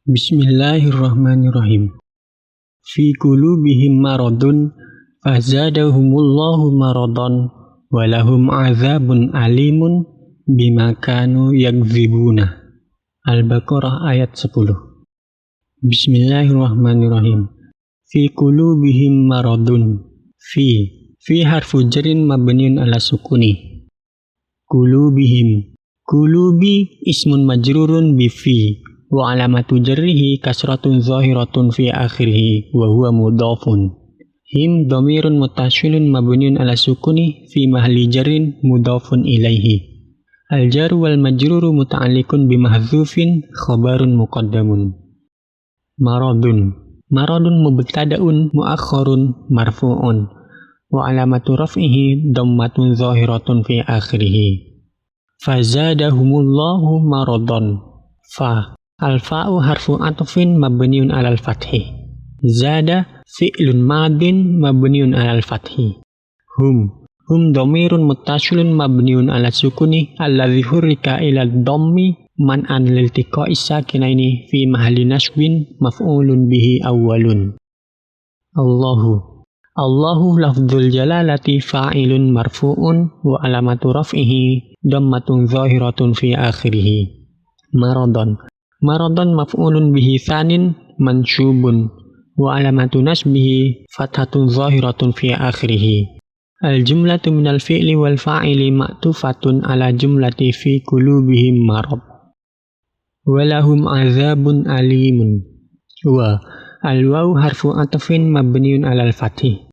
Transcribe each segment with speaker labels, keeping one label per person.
Speaker 1: Bismillahirrahmanirrahim. Fi qulubihim maradun fazadahumullahu maradan walahum azabun alimun bima kanu yakdzibuna. Al-Baqarah ayat 10. Bismillahirrahmanirrahim. Fi qulubihim maradun. Fi harfu jarin mabniun ala sukuni. Qulubihim. Qulubi ismun majrurun bi fi. Wa alamatu jarrihi kasratun zahiratun fi akhirih wa huwa mudhafun. Him dhamirun muttasilun mabniun ala sukuni fi mahalli jarrin mudhafun ilaihi. Al jaru wal majruru muta'alliqun bi mahdzufin khabarun muqaddamun. Maradun mubtada'un muakhkharun marfu'un wa alamatu raf'ihi dhammatun zahiratun fi akhirih. Fazadahumullahu maradan. Al-fa'u harfu atfin mabniun alal fathi. Zada fi'lun madin mabniun alal fathi. Hum dhamirun muttasilun mabniun ala sukuni alladhi hurrika ila dhammi man'an liltiqa'is sakinaini fi mahalli nasbin maf'ulun bihi awwalun. Allahu lafdzul jalalati fa'ilun marfu'un wa alamatu raf'ihi dhammatun zahiratun fi akhirih. Maradon maf'ulun bihi tsanin mansubun wa alamatu nasbihi fathatun zahiratun fi akhirih. Al-jumlatu minal fi'li wal fa'ili ma'tufatun ala jumlati fi qulubihim marad. Walahum azabun alimun. Al-wawu harfu atfin mabniun alal fathi.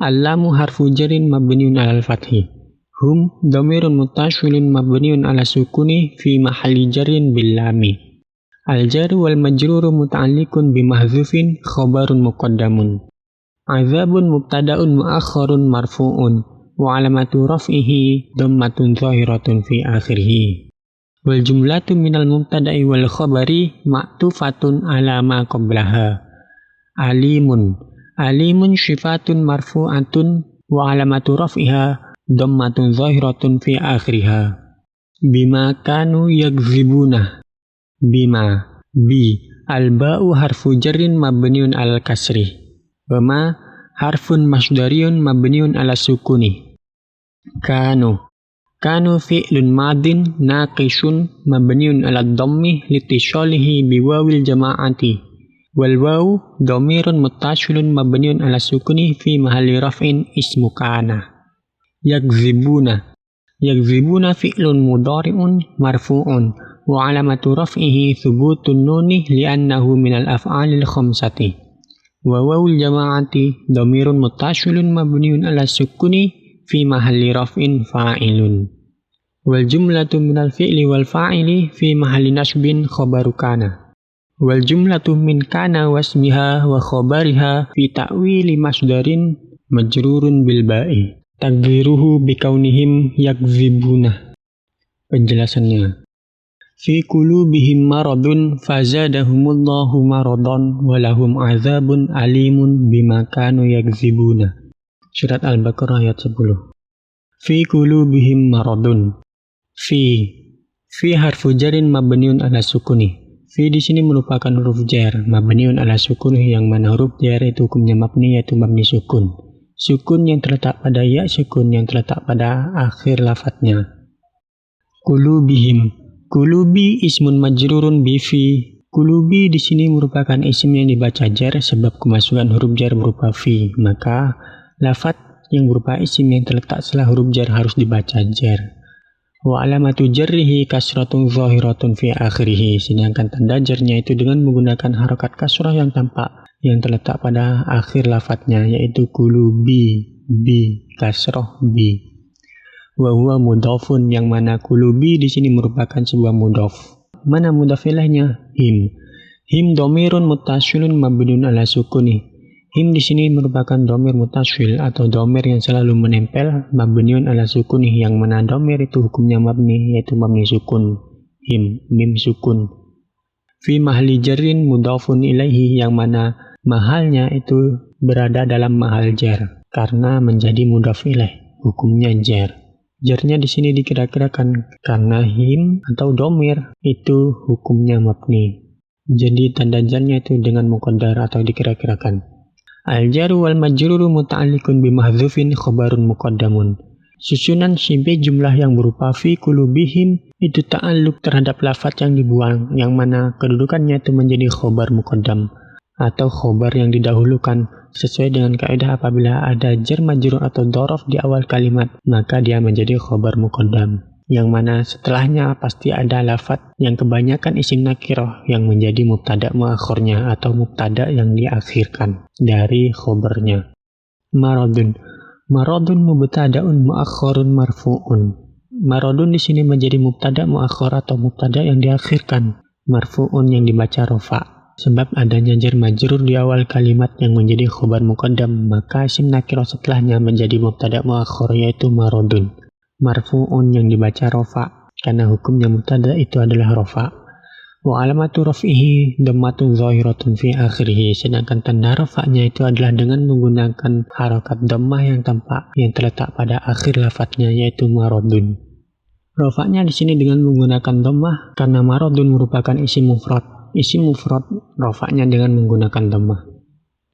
Speaker 1: Al-lamu harfu jarin mabniun alal fathi. Hum dhamirun muttasilun mabniun ala sukuni fi mahalli jarrin bil lami. Al jaru wal majruru muta'alliqun bi mahdzufin khabarun muqaddamun. Azabun mubtada'un muakhkharun marfu'un wa alamatu raf'ihi dhammatun zahiratun fi akhirih. Wal jumlatu minal mubtada'i wal khabari ma'tufatun ala ma qablaha. Alimun syifatun marfu'atun wa alamatu raf'iha dhammatun zahiratun fi akhiriha. Bima kanu yakdzibuna. Al-ba'u harfu jarrin mabniun alal kasri. Wa harfun masdariyun mabniun ala sukuni. Kanu fi'lun madin naqisun mabniun ala dhammi litisalihi biwawil jama'ati. Wal wawu dhamirun muttasilun mabniun ala sukuni fi mahalli raf'in ismu kana. Yakdzibuna fi'lun mudhari'un marfu'un wa alamatu raf'ihi thubutun nuni li'annahu minal af'alil khamsati. Wa wawul jama'ati dhamirun muttasilun mabniun ala sukuni fi mahalli raf'in fa'ilun. Wal jumlatu minal fi'li wal fa'ili fi mahalli nasbin khabaru kana. Wal jumlatu min kana wasmiha wa khabariha fi ta'wili masdarin majrurun bil ba'i. Takdiruhu bikaunihim yakdzibuna. Penjelasannya. Fi qulubihim maradun fazadahumullahu maradan walahum azabun alimun bima kanu yakdzibuna. Surat Al-Baqarah ayat 10. Fi qulubihim maradun. Fi harfu jarin mabniun ala sukuni. Fi di sini merupakan huruf jar mabniun ala sukuni yang mana huruf jar itu hukumnya mabni yaitu mabni sukun. Sukun yang terletak pada ya, sukun yang terletak pada akhir lafadznya. Qulubi ismun majrurun bi fi. Qulubi di sini merupakan isim yang dibaca jar sebab kemasukan huruf jar berupa fi. Maka lafadz yang berupa isim yang terletak setelah huruf jar harus dibaca jar. Wa alamatu jarrihi kasratun zahiratun fi akhirih. Sedangkan tanda jarnya itu dengan menggunakan harokat kasrah yang tampak yang terletak pada akhir lafadznya yaitu qulubi kasrah bi. Wa huwa mudhafun yang mana qulubi di sini merupakan sebuah mudhaf. Mana mudhaf ilaihnya? Him dhamirun muttasilun mabniun ala sukuni. Him di sini merupakan dhamir muttasil atau dhamir yang selalu menempel mabniun ala sukuni yang mana dhamir itu hukumnya mabni yaitu mabni sukun. Mim sukun. Fi mahalli jarrin mudhafun ilaihi yang mana mahalnya itu berada dalam mahal jar karena menjadi mudhaf ilaih, hukumnya jar. Jarnya di sini dikira-kirakan karena him atau domir itu hukumnya mabni. Jadi tanda jarnya itu dengan muqaddar atau dikira-kirakan. Al-jaru wal majruru muta'alliqun bimahdhufin khabarun muqaddamun. Susunan sibih jumlah yang berupa fi qulubihim itu ta'alluq terhadap lafaz yang dibuang, yang mana kedudukannya itu menjadi khobar muqaddam atau khobar yang didahulukan sesuai dengan kaidah apabila ada jar majrur atau dhorof di awal kalimat, maka dia menjadi khobar muqaddam, yang mana setelahnya pasti ada lafaz yang kebanyakan isim nakirah yang menjadi mubtada muakhirnya atau mubtada yang diakhirkan dari khobarnya. Maradun mubtada'un muakhkharun marfu'un. Maradun di sini menjadi mubtada muakhkhar atau mubtada yang diakhirkan, marfu'un yang dibaca rafa. Sebab adanya jar majrur di awal kalimat yang menjadi khobar muqaddam, maka isim nakirah setelahnya menjadi mubtada muakhkhar yaitu maradun. Marfu'un yang dibaca rafa karena hukumnya mubtada itu adalah rafa. Wa alamatu raf'ihi dhammatun zahiratun fi akhirih, sedangkan tanda rafa'nya itu adalah dengan menggunakan harakat dhammah yang tampak yang terletak pada akhir lafadznya yaitu maradun. Rafa'nya di sini dengan menggunakan dhammah karena maradun merupakan isim mufrad. Isim mufrad rafa'nya dengan menggunakan dhammah.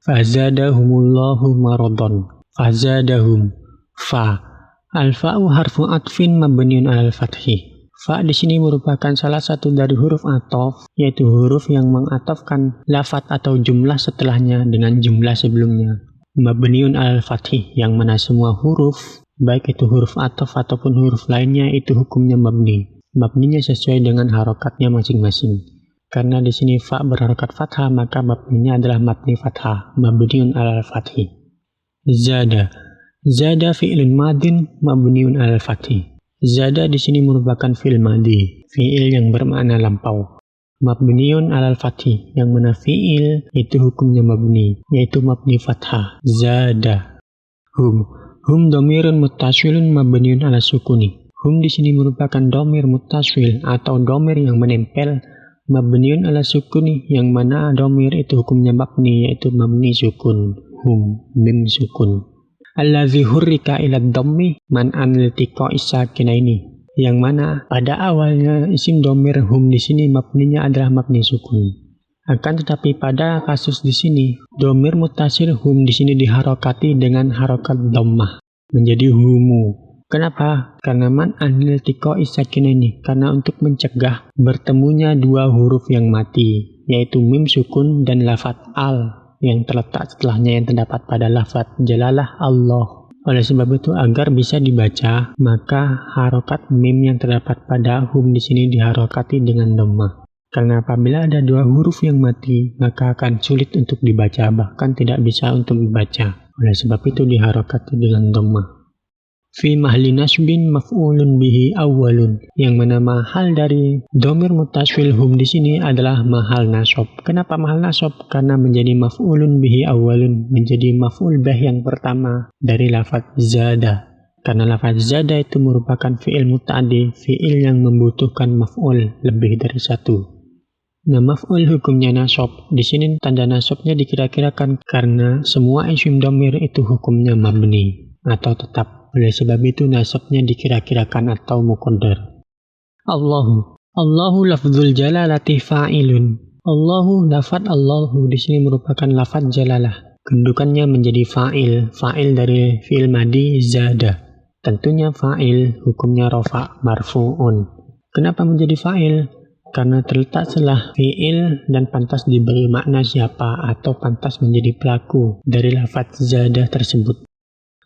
Speaker 1: Fazadahumullahu maradun. Fazadahum. Fa. Al-fa'u harfu atfin mabniun 'alal fathi. Fa di sini merupakan salah satu dari huruf ataf, yaitu huruf yang mengatafkan lafaz atau jumlah setelahnya dengan jumlah sebelumnya. Mabniun 'alal fathi, yang mana semua huruf, baik itu huruf ataf ataupun huruf lainnya, itu hukumnya mabni. Mabninya sesuai dengan harokatnya masing-masing. Karena di sini fa berharokat fathah, maka mabninya adalah mabni fathah, mabniun 'alal fathi. Zada fi'lun madin mabniun 'alal fathi. Zada di sini merupakan fi'il madi, fi'il yang bermakna lampau. Mabniun 'alal fathi, yang mana fi'il itu hukumnya mabni, yaitu mabni fathah. Zada. Hum dhamirun muttasilun mabniun 'ala sukuni. Hum di sini merupakan dhamir muttasil atau dhamir yang menempel, mabniun 'ala sukuni, yang mana dhamir itu hukumnya mabni, yaitu mabni sukun. Hum mim sukun. Allazi hurrika ila dhammi man aniltiqa'i sakinaini, yang mana pada awalnya isim dhamir hum di sini mabninya adalah mabni sukun. Akan tetapi pada kasus di sini dhamir muttasil hum di sini diharokati dengan harokat dhammah menjadi humu. Kenapa? Karena man aniltiqa'i sakinaini, karena untuk mencegah bertemunya dua huruf yang mati, yaitu mim sukun dan lafaz al yang terletak setelahnya yang terdapat pada lafaz jalalah Allah. Oleh sebab itu, agar bisa dibaca, maka harokat mim yang terdapat pada hum di sini diharokati dengan dhammah. Karena apabila ada dua huruf yang mati, maka akan sulit untuk dibaca, bahkan tidak bisa untuk dibaca. Oleh sebab itu diharokati dengan dhammah. Fi mahli nasbin maf'ulun bihi awwalun, yang mana mahal dari dhamir muttasil hum di sini adalah mahal nasab. Kenapa mahal nasab? Karena menjadi maf'ulun bihi awwalun, menjadi maf'ul bih yang pertama dari lafaz zada. Karena lafaz zada itu merupakan fi'il muta'addi, fi'il yang membutuhkan maf'ul lebih dari satu. Nah, maf'ul hukumnya nasab. Di sini tanda nasabnya dikira-kirakan karena semua isim dhamir itu hukumnya mabni atau tetap. Oleh sebab itu nasabnya dikira-kirakan atau muqaddar. Allahu lafzul jalalati fa'ilun. Allahu lafaz Allahu di sini merupakan lafaz jalalah. Kedudukannya menjadi fa'il, fa'il dari fi'il madi zada. Tentunya fa'il hukumnya rafa' marfu'un. Kenapa menjadi fa'il? Karena terletak setelah fi'il dan pantas diberi makna siapa atau pantas menjadi pelaku dari lafaz zada tersebut.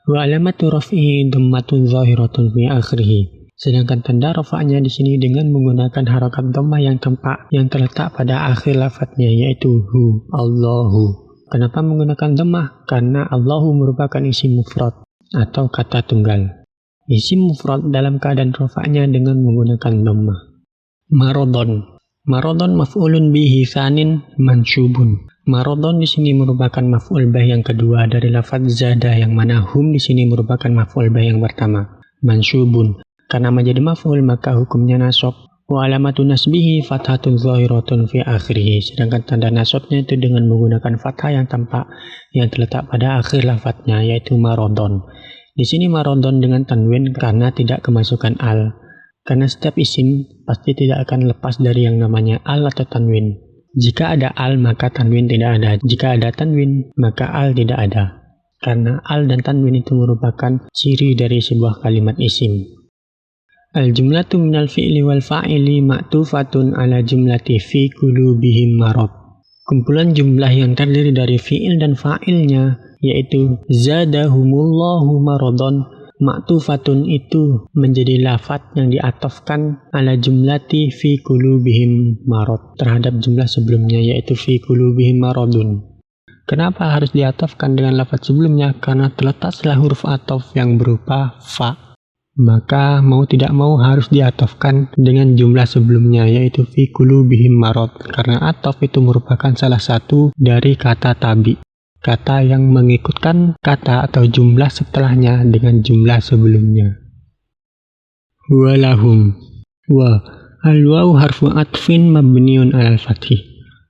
Speaker 1: Wa alamatu raf'ihi dhammatun zahiratun fi akhirih. Sedangkan tanda rafa'nya di sini dengan menggunakan harakat dhammah yang tampak yang terletak pada akhir lafadznya, yaitu hu, Allahu. Kenapa menggunakan dhammah? Karena Allahu merupakan isim mufrad atau kata tunggal. Isim mufrad dalam keadaan rafa'nya dengan menggunakan dhammah. Maradon maf'ulun bihi tsanin mansubun. Maradon di sini merupakan maf'ul bih yang kedua dari lafaz zada, yang mana hum di sini merupakan maf'ul bih yang pertama, mansubun. Karena menjadi maf'ul maka hukumnya nasab. Wa alamatu nasbihi fathatun zahiratun fi akhirih. Sedangkan tanda nasabnya itu dengan menggunakan fathah yang tampak yang terletak pada akhir lafadznya, yaitu maradon. Di sini maradon dengan tanwin karena tidak kemasukan al. Karena setiap isim pasti tidak akan lepas dari yang namanya al atau tanwin. Jika ada al maka tanwin tidak ada. Jika ada tanwin maka al tidak ada. Karena al dan tanwin itu merupakan ciri dari sebuah kalimat isim. Al-jumlatu minal fi'li wal fa'ili ma'tufatun ala jumlati fi qulubihim marad. Kumpulan jumlah yang terdiri dari fi'il dan fa'ilnya yaitu zadahumullahu maradon. Ma'tufatun itu menjadi lafaz yang diatofkan ala jumlati fi qulubihim marad terhadap jumlah sebelumnya yaitu fi qulubihim maradun. Kenapa harus diatofkan dengan lafaz sebelumnya? Karena terletak setelah huruf atof yang berupa fa. Maka mau tidak mau harus diatofkan dengan jumlah sebelumnya yaitu fi qulubihim marad karena atof itu merupakan salah satu dari kata tabi. Kata yang mengikutkan kata atau jumlah setelahnya dengan jumlah sebelumnya. Walahum. Wa al-waw harfu atfin mabniun alal fathih.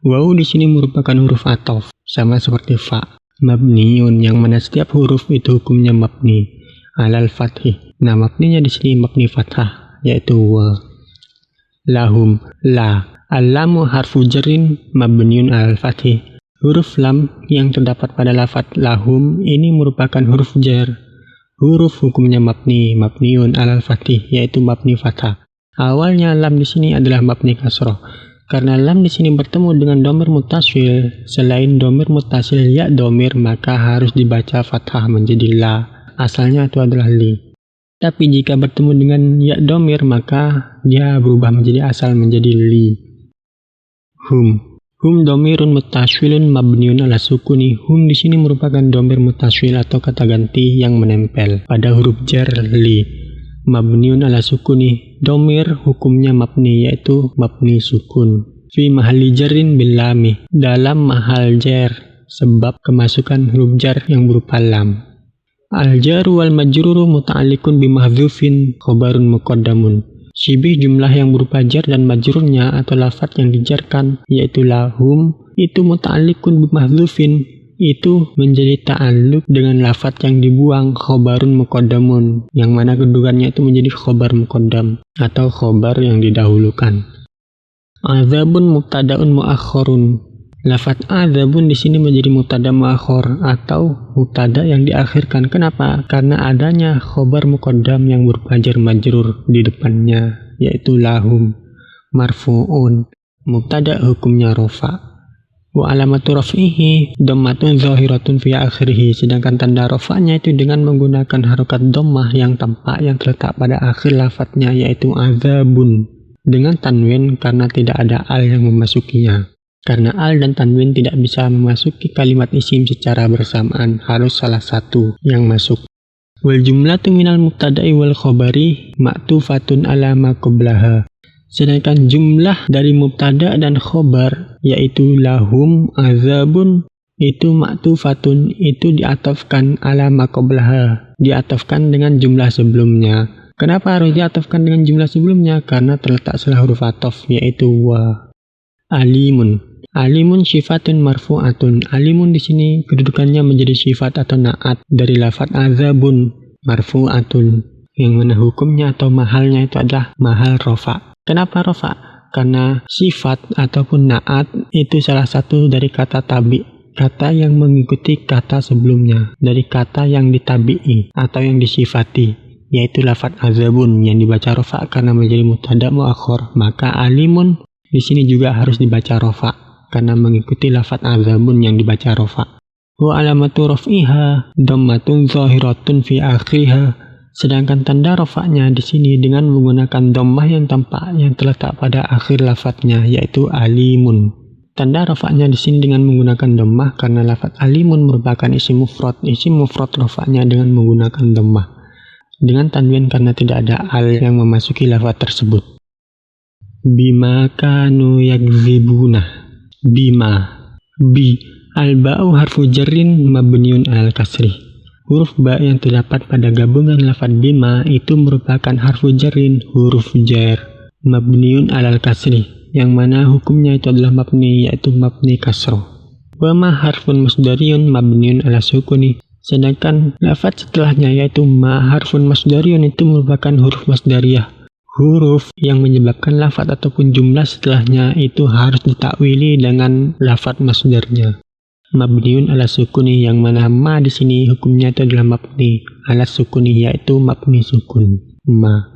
Speaker 1: Waw di sini merupakan huruf ataf sama seperti fa. Mabniun yang mana setiap huruf itu hukumnya mabni alal fathih. Nah, mabninya di sini mabni fathah yaitu wa. Lahum la. Al-lamu harfu jarrin mabniun alal fathih. Huruf lam yang terdapat pada lafaz lahum ini merupakan huruf jar. Huruf hukumnya mabniun alal fathih yaitu mabni fathah. Awalnya lam di sini adalah mabni kasroh. Karena lam di sini bertemu dengan domir muttasil, selain domir muttasil ya domir maka harus dibaca fathah menjadi la. Asalnya itu adalah li. Tapi jika bertemu dengan ya domir maka dia berubah menjadi asal menjadi li. Hum domirun muttasilun mabniun ala sukuni. Hum di sini merupakan domir muttasil atau kata ganti yang menempel pada huruf jar li. Mabniun ala sukuni. Domir hukumnya mabni yaitu mabni sukun. Fi mahalli jarrin bil lami. Dalam mahal jar sebab kemasukan huruf jar yang berupa lam. Al jaru wal majruru muta'alliqun bi mahdzufin khabarun muqaddamun. Syibih jumlah yang berupa jar dan majrurnya atau lafaz yang dijarkan yaitu lahum itu muta'alliqun bi mahdzufin itu menjadi ta'alluq dengan lafaz yang dibuang khabarun muqaddamun yang mana kedudukannya itu menjadi khabar muqaddam atau khabar yang didahulukan. Azabun mubtada'un muakhkharun. Lafaz azabun di sini menjadi mubtada muakhkhar atau mubtada yang diakhirkan. Kenapa? Karena adanya khabar muqaddam yang berupa jar majrur di depannya yaitu lahum marfu'un. Mubtada hukumnya rafa. Wa alamatu raf'ihi dhammatun zahiratun fi akhirih. Sedangkan tanda rafa'nya itu dengan menggunakan harokat dhammah yang tampak yang terletak pada akhir lafaznya yaitu azabun dengan tanwin karena tidak ada al yang memasukinya. Karena al dan tanwin tidak bisa memasuki kalimat isim secara bersamaan, harus salah satu yang masuk. Wal jumlatu minal mubtada'i wal khabari ma'tufatun ala ma qablaha. Sedangkan jumlah dari mubtada dan khabar yaitu lahum azabun itu ma'tufatun itu diatafkan ala ma qablaha, diatafkan dengan jumlah sebelumnya. Kenapa harus diatafkan dengan jumlah sebelumnya? Karena terletak setelah huruf ataf yaitu wa. Alimun. Alimun syifatun marfu'atun. Alimun di sini kedudukannya menjadi sifat atau naat dari lafaz azabun marfu'atun yang mana hukumnya atau mahalnya itu adalah mahal rofa. Kenapa rofa? Karena sifat ataupun naat itu salah satu dari kata tabi, kata yang mengikuti kata sebelumnya dari kata yang ditabi'i atau yang disifati yaitu lafaz azabun yang dibaca rofa karena menjadi mubtada muakhkhar. Maka alimun di sini juga harus dibaca rofa karena mengikuti lafaz azabun yang dibaca rofa. Wa alamatu raf'iha dhammatun zahiratun fi akhiriha. Sedangkan tanda rafa'nya di sini dengan menggunakan dhammah yang tampak yang terletak pada akhir lafaznya yaitu alimun. Tanda rafa'nya di sini dengan menggunakan dhammah karena lafaz alimun merupakan isim mufrad. Isim mufrad rafa'nya dengan menggunakan dhammah. Dengan tanwin karena tidak ada al yang memasuki lafaz tersebut. Bima kanu yakzibuna. Bima. Bi. Al-ba'u harfu jarrin mabniun alal kasri. Huruf ba yang terdapat pada gabungan lafaz bima itu merupakan harfu jarrin, huruf jar mabniun alal kasri yang mana hukumnya itu adalah mabni yaitu mabni kasroh. Wa ma harfun masdariyun mabniun ala sukuni. Sedangkan lafaz setelahnya yaitu ma harfun masdariyun itu merupakan huruf masdariyah. huruf yang menyebabkan lafaz ataupun jumlah setelahnya itu harus ditakwili dengan lafaz masdarnya. Mabniun ala sukuni, yang mana ma di sini hukumnya itu adalah mabni ala sukuni, yaitu mabni sukun ma.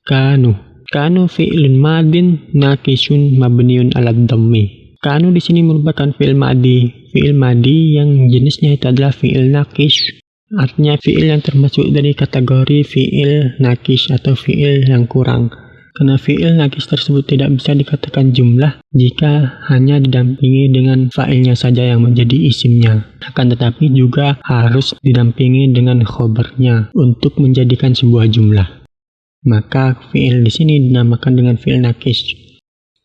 Speaker 1: Kanu fi'lun madin naqisun mabniun ala dhammi. Kanu di sini merupakan fi'il madi yang jenisnya itu adalah fi'il naqis. Artinya fi'il yang termasuk dari kategori fi'il naqis atau fi'il yang kurang. Karena fi'il naqis tersebut tidak bisa dikatakan jumlah jika hanya didampingi dengan fa'ilnya saja yang menjadi isimnya. Akan tetapi juga harus didampingi dengan khobarnya untuk menjadikan sebuah jumlah. Maka fi'il di sini dinamakan dengan fi'il naqis.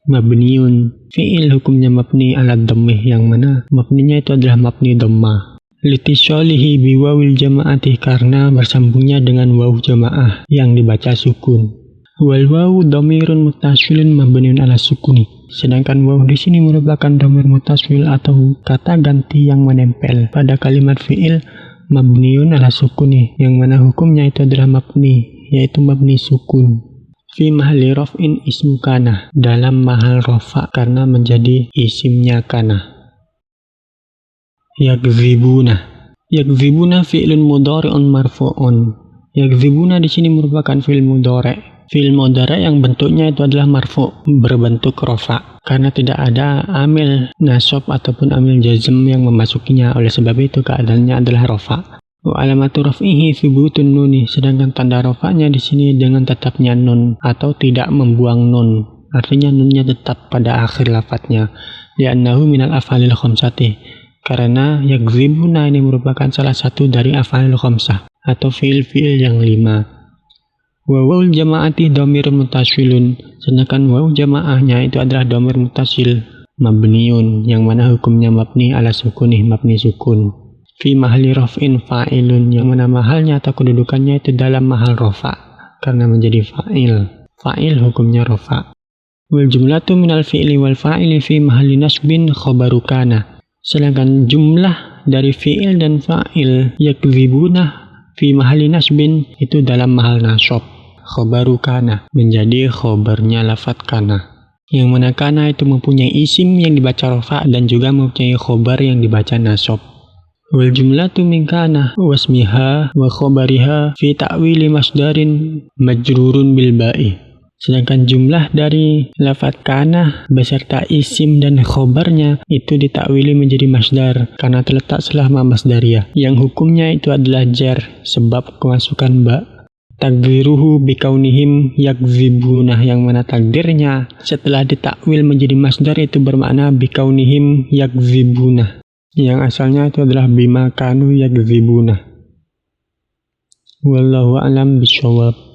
Speaker 1: Mabniun, fi'il hukumnya mabni ala dhammih, yang mana mabninya itu adalah mabni dhammah. Litisolihi biwawil jama'ati, karena bersambungnya dengan waw jamaah yang dibaca sukun. Wal wawu dhamirun muttasilun mabniun ala sukuni. Sedangkan waw di sini merupakan dhamir muttasil atau kata ganti yang menempel pada kalimat fi'il mabniun ala sukuni, yang mana hukumnya itu adalah mabni, yaitu mabni sukun. Fi mahalli raf'in ismu kana, dalam mahal rafa karena menjadi isimnya kana. Yakzibuna fi'lun mudhari'un marfu'un. Yakzibuna di sini merupakan fi'il mudhari'. Fi'il mudhari' yang bentuknya itu adalah marfu', berbentuk rafa, karena tidak ada amil nasab ataupun amil jazm yang memasukinya. Oleh sebab itu keadaannya adalah rafa. Wa alamatu raf'ihi thubutun nuni, sedangkan tanda rafa'nya di sini dengan tetapnya nun atau tidak membuang nun. Artinya nunnya tetap pada akhir lafadznya. Li'annahu minal af'alil khamsati. Karena yakzibuna ini merupakan salah satu dari af'alul khamsah atau fi'il-fi'il yang 5. Wawul jama'ati dhamirun muttasilun, sedangkan waw jamaahnya itu adalah dhamir muttasil mabniun, yang mana hukumnya mabni ala sukunih, mabni sukun. Fi mahalli raf'in fa'ilun, yang mana mahalnya atau kedudukannya itu dalam mahal rafa karena menjadi fa'il. Fa'il hukumnya rafa. Wal jumlatu minal fi'li wal fa'ili fi mahalli nasbin khabaru kana. Sedangkan jumlah dari fi'il dan fa'il yakzibuna fi mahalli nasbin itu dalam mahal nasab khobaru kana, menjadi khobarnya lafaz kana, yang mana kana itu mempunyai isim yang dibaca rafa dan juga mempunyai khobar yang dibaca nasab. Wal jumlatu min kana wasmiha wa khobariha fi ta'wili masdarin majrurun bil ba'i. Sedangkan jumlah dari lafaz kana beserta isim dan khobarnya itu ditakwili menjadi masdar karena terletak setelah ma masdariyah, yang hukumnya itu adalah jar sebab kemasukan ba. Takdiruhu bikaunihim yakzibuna, yang mana takdirnya setelah ditakwil menjadi masdar itu bermakna bikaunihim yakzibuna, yang asalnya itu adalah bima kanu yakzibuna. Wallahu a'lam bishawab.